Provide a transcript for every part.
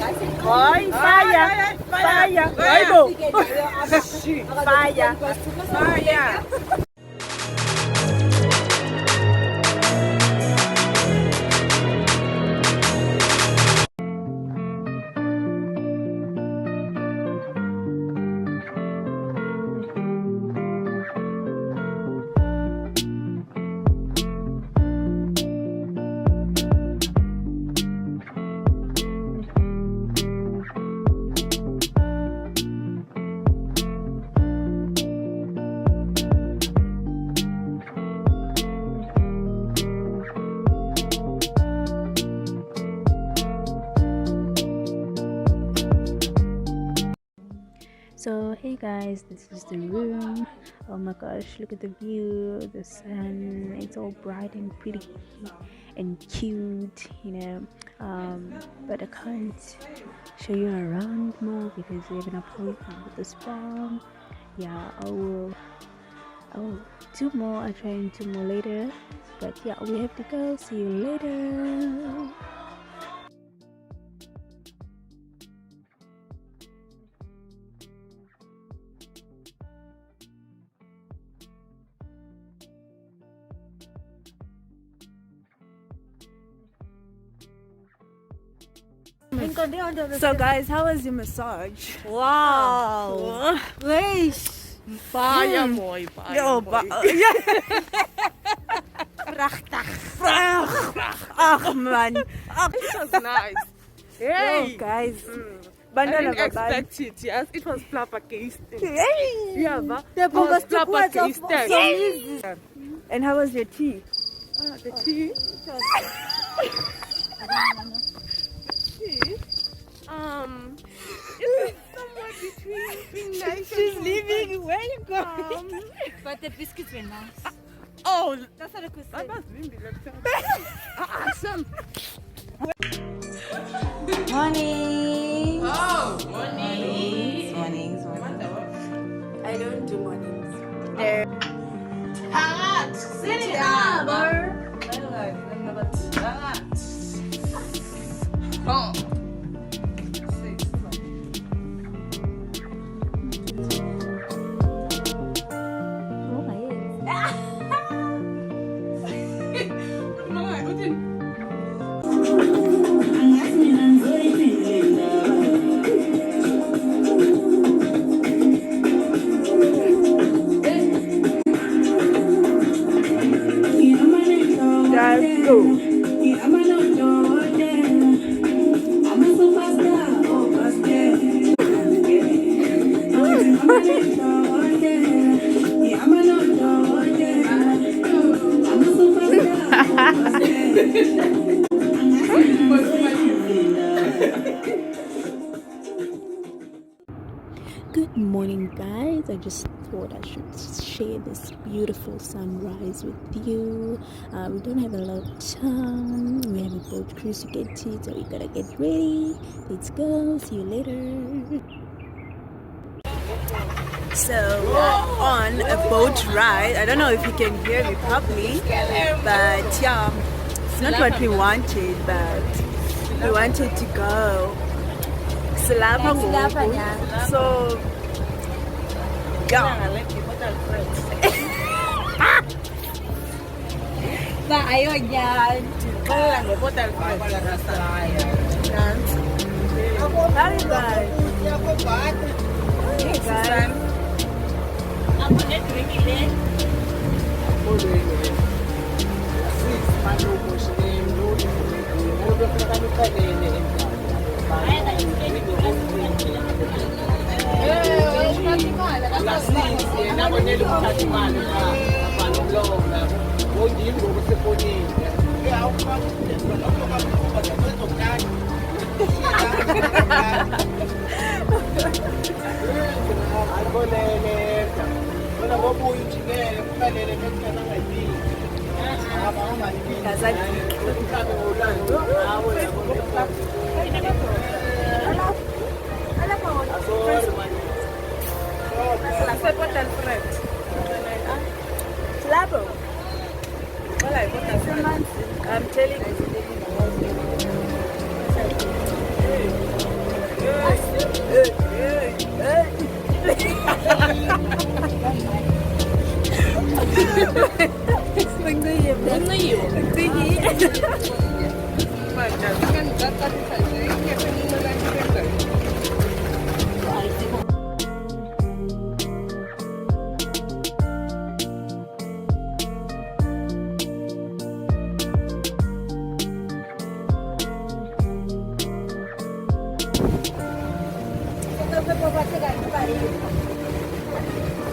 Hoy, fire! Fire! Fire! Fire! Fire! So hey guys, this is the room. Oh my gosh, look at the view, the sun, it's all bright and pretty and cute, but I can't show you around more because we have an appointment with the spa. Yeah, I'll do more. I'll try and do more later, but yeah, we have to go. See you later. So guys, how was your massage? Wow! Nice! Fire mooi, fire mooi. Prachtig! Ach man, It was nice. hey guys. I didn't expect it, yes. It was flabbergasting. Hey. Yeah, but The it was bogus flabbergasting. And how was your tea? The tea? It's somewhere between being nice She's and leaving. Where you going? But the biscuits were nice. Oh, That's what I could that say. was really awesome. Morning. Oh, morning. Mornings. I don't do mornings. Hangat! Sit down! Oh. Oh my Let's go. Good morning guys, I just thought I should share this beautiful sunrise with you. We don't have a lot of time, we have a boat cruise to get to, so we gotta get ready. Let's go, see you later. So we're on a boat ride. I don't know if you can hear me properly, but yeah, it's not what we wanted, but we wanted to go. Silapha ngoku. So yeah. Ba, ayun yan. Hi guys. Hey guys. I'm telling you.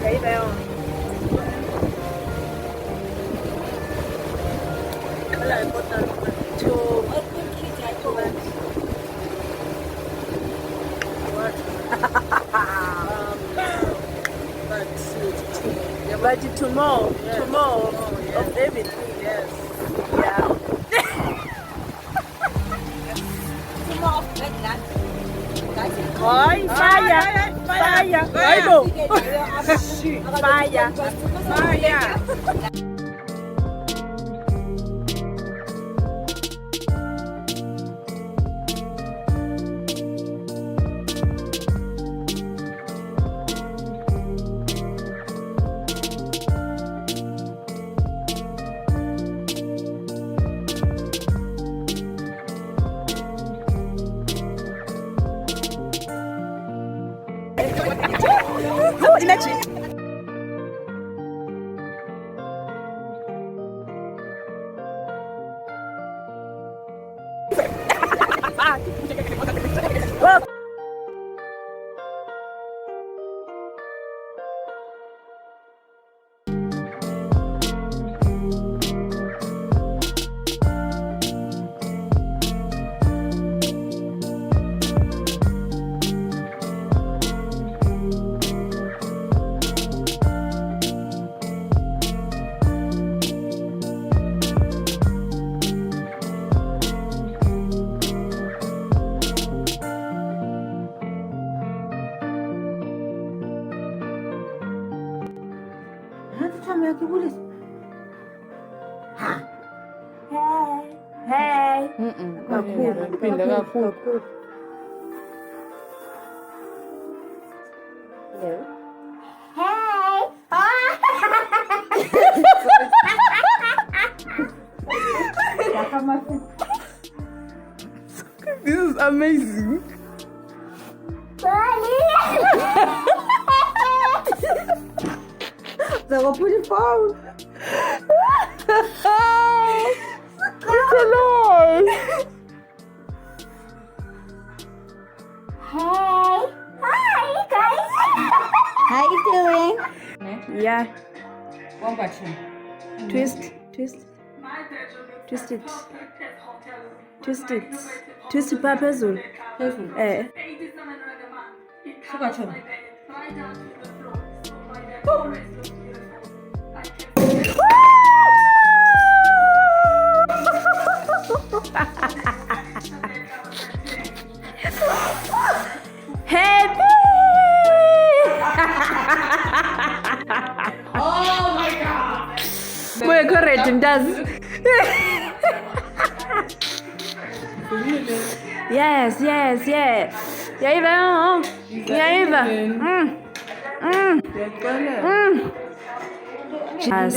Đấy phải không? Với lại một lần chụp but to more of everything, yes. Yeah. Oi, fire! Fire! Bible! Fire! Fire! Imagine. Hey. Pinda kakhulu. This is amazing. So we'll put it forward. It's a lot. Hi guys. How you doing? Yeah. One question. Twist it. Twist it. Twist it phezulu. Sugar. Happy! Oh my god! We're correct, it does. Yes. Yaiva. Yes.